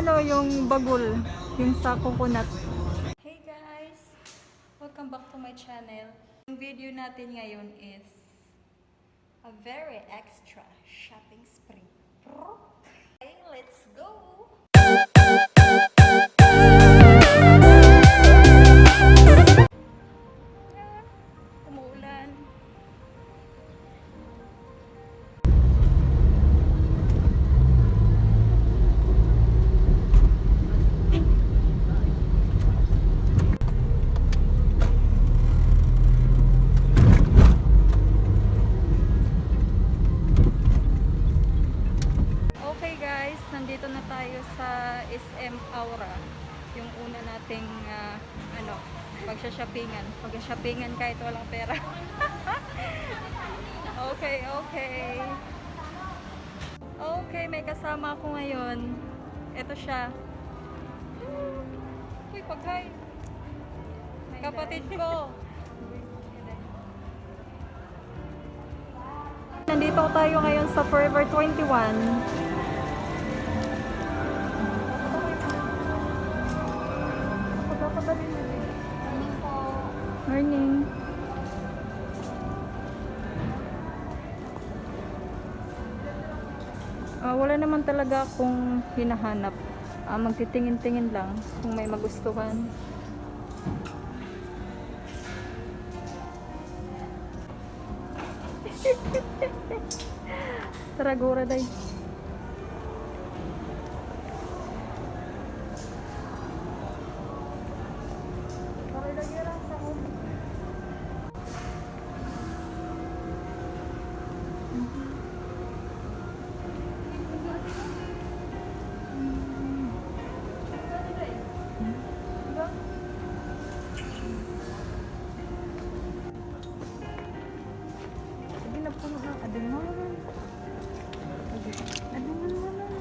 ano, yung bagul, yung sa coconut. Hey guys! Welcome back to my channel. Yung video natin ngayon is a very extra shopping spree. Okay, let's go! Umuulan. Okay guys, nandito na tayo sa SM Aura. Yung una nating ano, pagsha-shoppingan. Pag-shoppingan kahit walang pera. Okay, okay. Okay, may kasama ako ngayon. Ito siya. Uy, paghay. Kapatid ko. Nandito tayo ngayon sa Forever 21. Morning. Wala naman talaga akong hinahanap. Magtitingin-tingin lang kung may magustuhan. Tara, gura day.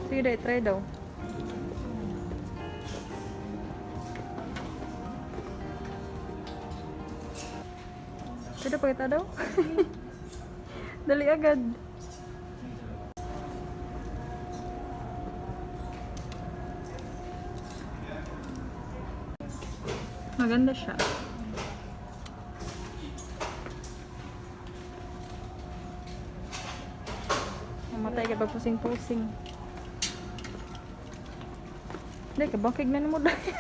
Sige day, try daw. Pwede pa kita daw? Dali agad. Maganda siya. Mamatay ka pag pusing-pusing. Hindi, kabakig na mo dahil.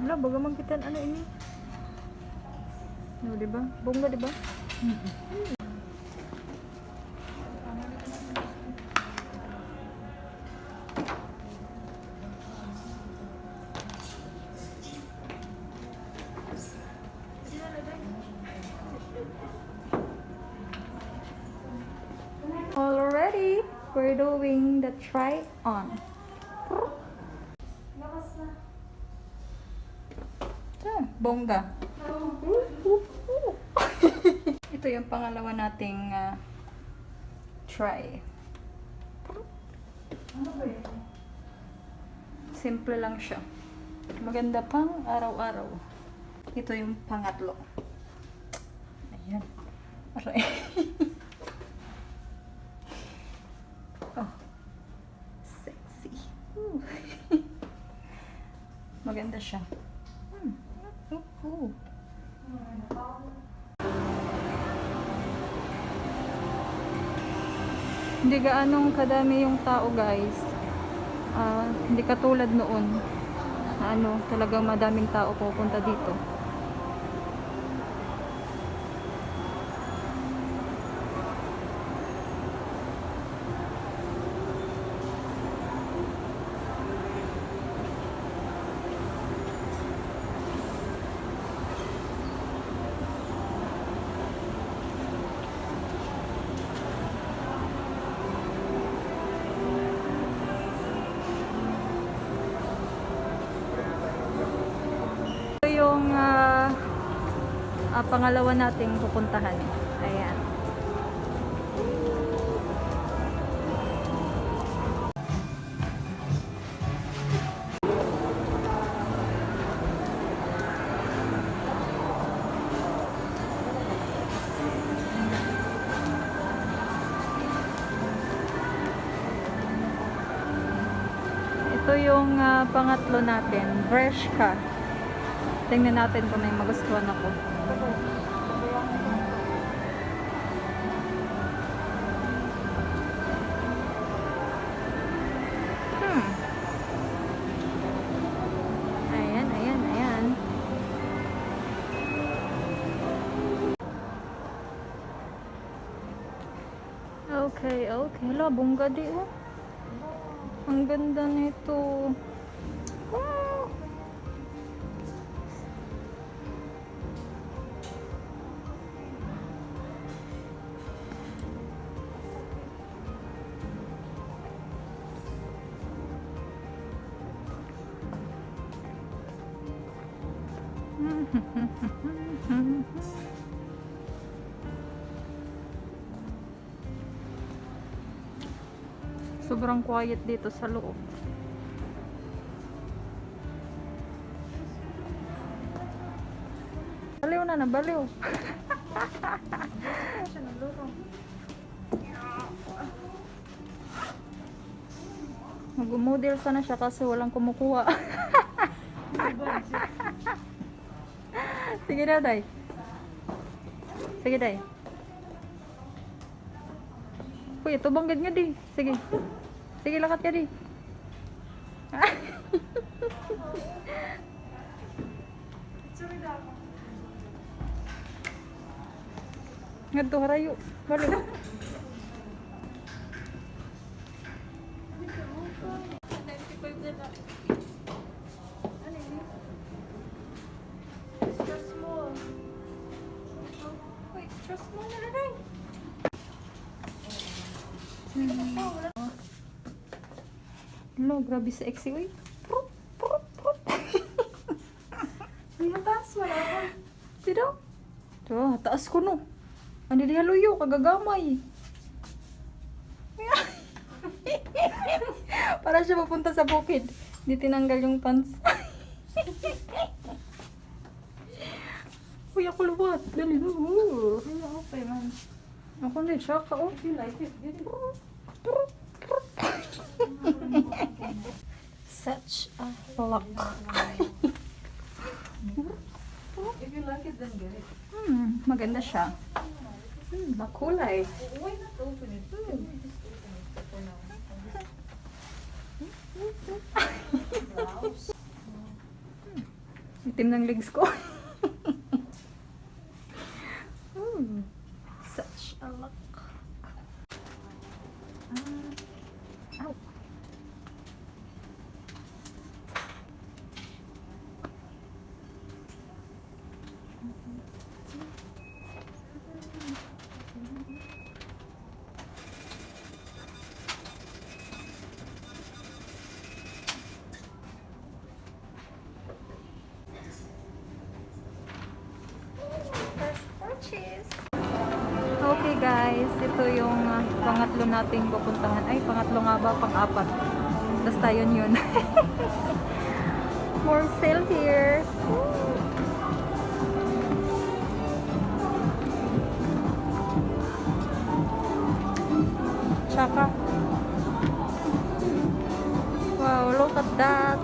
Wala, baga magkitan ano ini. No, diba? Bunga, diba? Already, we're doing the try on. Bongga. Ito yung pangalawa nating try. Simple lang siya. Maganda pang araw-araw. Ito yung pangatlo. Ayan. Aray. Oh. Sexy. Maganda siya. Hindi gaanong kadami yung tao guys. Hindi katulad noon na talagang madaming tao pupunta dito. yung pangalawa nating pupuntahan. Ayan. Ito yung pangatlo natin, Bershka. Tingnan natin kung may magustuhan ako. Ayan, ayan, ayan. Okay, okay. Hala, bongga di oh. Ang ganda nito. Wow. Sobrang quiet dito sa loob. Baliw na, nabaliw. Mag-model sana siya kasi walang kumukuha. Sige na, Day. Sige, Day. Uy, ito banggad nga, di. Sige. Sige, lakat ka, di. Ngadto harayo. Balik. Extra small. Oh, extra small na rin. Hello, grabe sexy. Uy. Prut, prut, prut. Ay, taas wala ka. Sino? Ito, taas ko no. Ano di haluyo, kagagamay. Para siya papunta sa bukid. Di tinanggal yung pants. Uy, ako luwat. Dali mo. Okay, man. Ako rin, siya ka. Oh. You like it? Get it? Such a luck. If you like it, then get it. Maganda siya. Makulay. Why not open it? Can we just open it for now? Blouse. Itim ng legs ko. Such a luck. Ow. First purchase. Okay guys, ito yung pangatlo nating pupuntahan. Ay, pangatlo nga ba? Pang-apat. Basta yun. More sale here. Tsaka. Wow, look at that.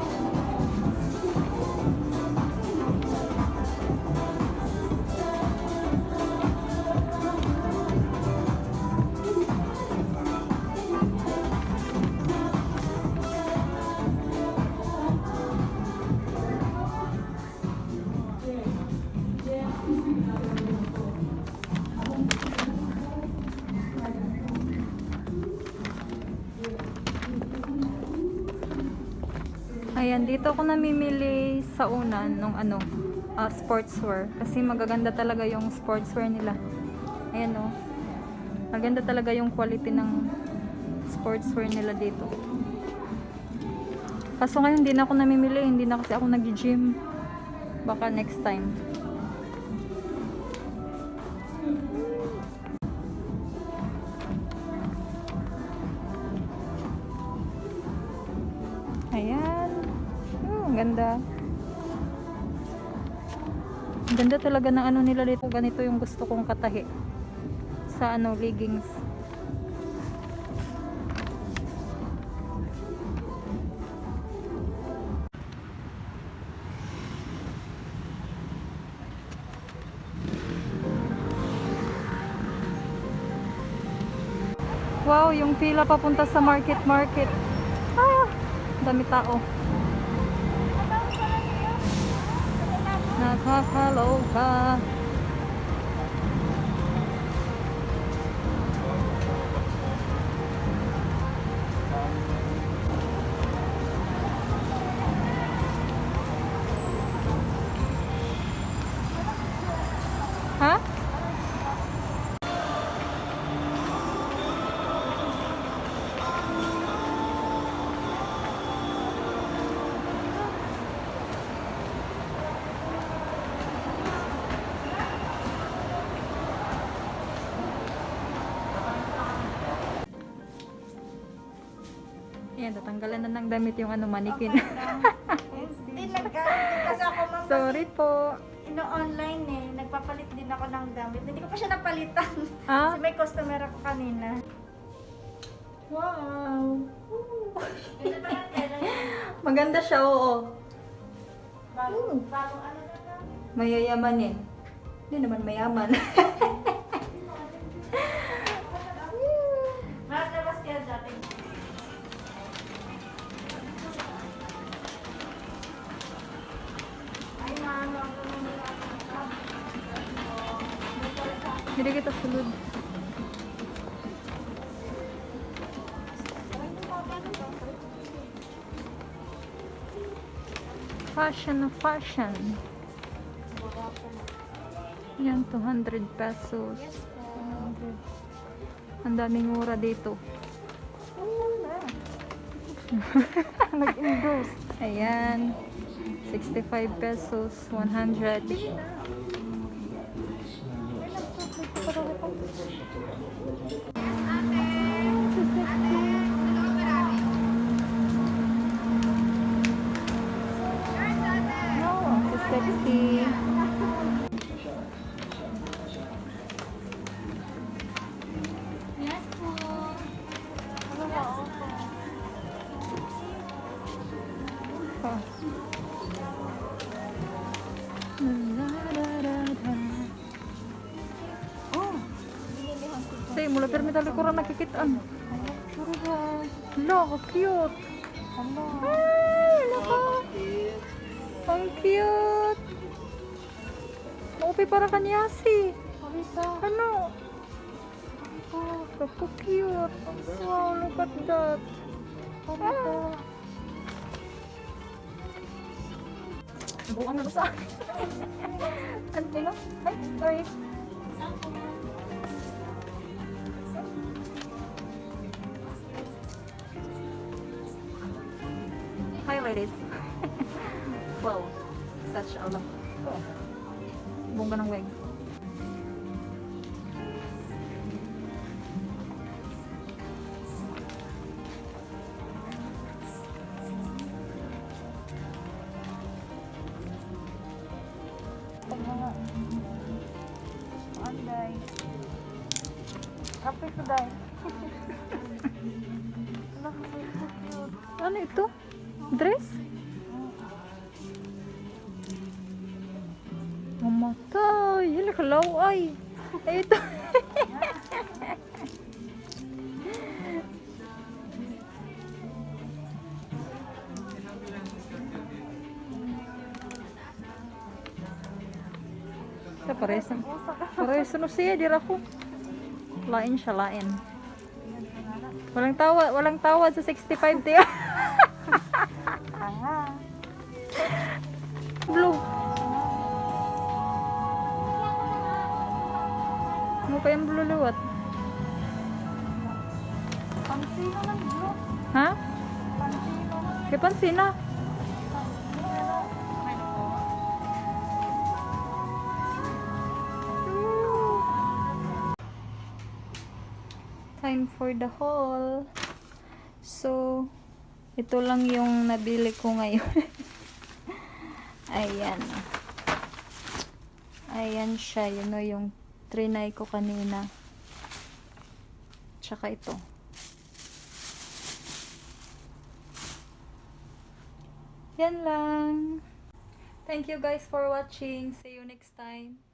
Ayan, dito ako namimili sa unan nung sportswear. Kasi magaganda talaga yung sportswear nila. Ayan o. Maganda talaga yung quality ng sportswear nila dito. Kaso ngayon hindi na ako namimili. Hindi na kasi ako nag-gym. Baka next time. ganda. Ang ganda talaga ng ano nila dito. Ganito yung gusto kong katahi. Sa ano, leggings. Wow, yung pila papunta sa market. Ah, dami tao. Nakakaloka. Ha? Ayan, tatanggalan na ng damit yung ano, manikin. Hindi nag-gamit kasi ako ma'am. Sorry po. Ino-online eh. Nagpapalit din ako ng gamit. Hindi ko pa siya napalitan. Ah? Kasi may customer ako kanina. Wow. Kasi parang kailan Maganda siya, oo. bagong ano na lang. Mayayamanin. Hindi naman mayaman. Makalabas kaya dati. Ay, mano ako Hindi kita sulod. Fashion. Yan, 200 pesos. 200. Ang daming mura dito. Nag-endorse. Ayan. 65 pesos. 100. Oh, so sexy. Yes po. Oh. Oh. Say, mula pero may tali ko rin nakikitaan. Sure ba? Hala, cute. Hala. Ay, naka. Ang cute. Maupi para kanyasi. Marisa. Ano? Oh, so cute. Wow, look at that. Ah. Buang na ba sa akin? Ano nga? Ay, sorry. Hi, ladies. Wow, such a lot. Bongga ng wig. Anday. Happy ko day. Ano ito? Dress? Mamatay. Hala, kalaw ay. Ay, ito. Sa pareso no siya, dira ko. Lain siya, lain. Walang tawad sa 65 tiya. Tanga. Blue. Ano pa yung blue liwat? Pansino ng blue. Ha? Pansino ng Kaya pansin na. Time for the haul. So, ito lang yung nabili ko ngayon. Ayan. Ayan siya. Yun o yung trinay ko kanina. Tsaka ito. Yan lang. Thank you guys for watching. See you next time.